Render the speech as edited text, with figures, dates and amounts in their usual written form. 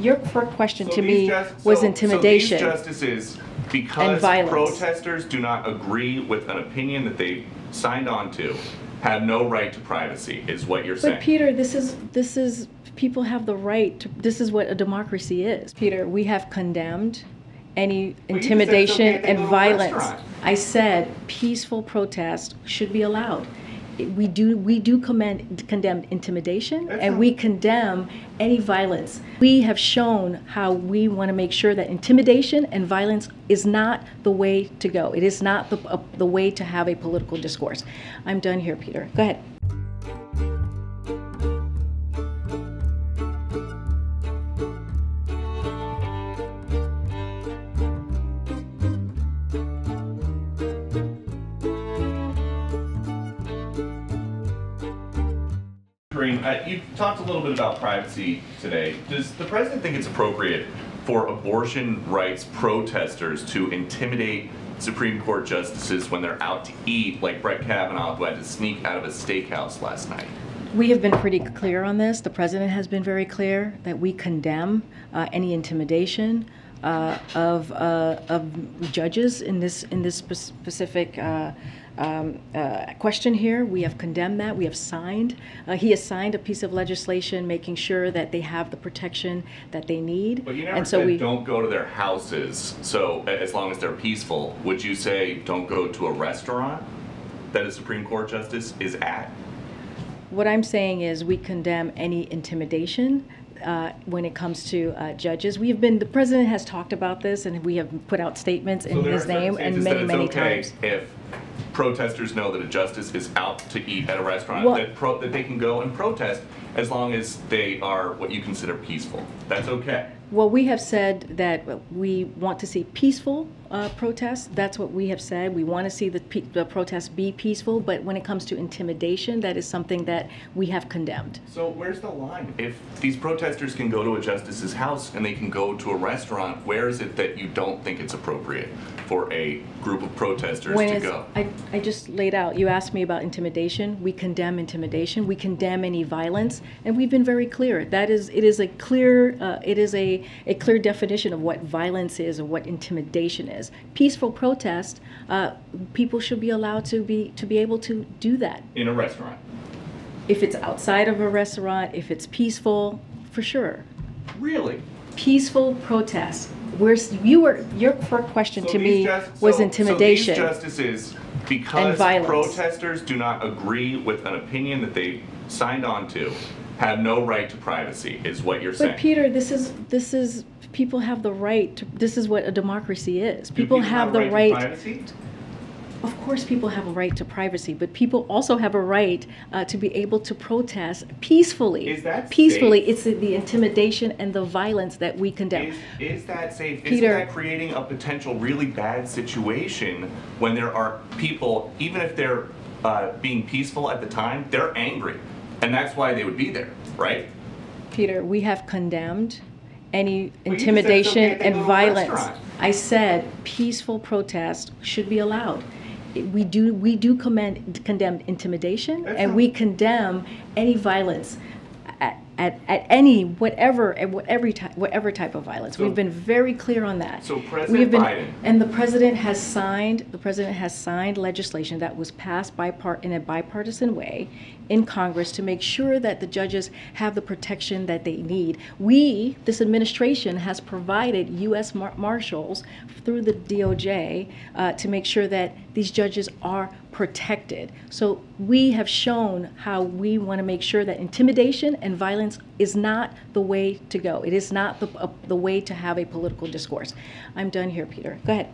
your first question to me was intimidation. So these justices, because protesters do not agree with an opinion that they signed on to, have no right to privacy, is what you're saying. But Peter, this is people have the right to, this is what a democracy is. Peter, we have condemned any intimidation and violence. I said peaceful protest should be allowed. We do condemn intimidation, and we condemn any violence. We have shown how we want to make sure that intimidation and violence is not the way to go. It is not the way to have a political discourse. I'm done here, Peter. Go ahead. Karine, you talked a little bit about privacy today. Does the president think it's appropriate for abortion rights protesters to intimidate Supreme Court justices when they're out to eat, like Brett Kavanaugh, who had to sneak out of a steakhouse last night? We have been pretty clear on this. The president has been very clear that we condemn any intimidation of judges in this specific question here. We have condemned that. We have signed. He has signed a piece of legislation making sure that they have the protection that they need. But you never said don't go to their houses. So as long as they're peaceful, would you say don't go to a restaurant that a Supreme Court justice is at? What I'm saying is we condemn any intimidation when it comes to judges. The president has talked about this, and we have put out statements in his name and many times. If protesters know that a justice is out to eat at a restaurant, that they can go and protest as long as they are what you consider peaceful. That's okay. Well, we have said that we want to see peaceful protests. That's what we have said. We want to see the protests be peaceful, but when it comes to intimidation, that is something that we have condemned. So where's the line? If these protesters can go to a justice's house and they can go to a restaurant, where is it that you don't think it's appropriate for a group of protesters to go? I just laid out, you asked me about intimidation. We condemn intimidation. We condemn any violence, and we've been very clear. It is a clear definition of what violence is and what intimidation is. Peaceful protest, people should be allowed to be able to do that. In a restaurant? If it's outside of a restaurant, if it's peaceful, for sure. Really? Peaceful protest. Your first question to me was intimidation. So these justices, because protesters do not agree with an opinion that they signed on to, have no right to privacy, is what you're saying. But Peter, this is people have the right to, this is what a democracy is. People have the right to privacy? Of course people have a right to privacy, but people also have a right to be able to protest peacefully. Is that peacefully? Safe? It's the intimidation and the violence that we condemn. Is that safe? Peter, isn't that creating a potential really bad situation when there are people, even if they're being peaceful at the time, they're angry, and that's why they would be there, right? Peter, we have condemned any intimidation and violence. I said peaceful protest should be allowed. We do condemn intimidation, and we condemn any violence at any whatever type of violence. We've been very clear on that. So President Biden and the president has signed legislation that was passed in a bipartisan way in Congress to make sure that the judges have the protection that they need. This administration has provided U.S. Marshals through the DOJ to make sure that these judges are protected. So we have shown how we want to make sure that intimidation and violence is not the way to go. It is not the way to have a political discourse. I'm done here, Peter. Go ahead.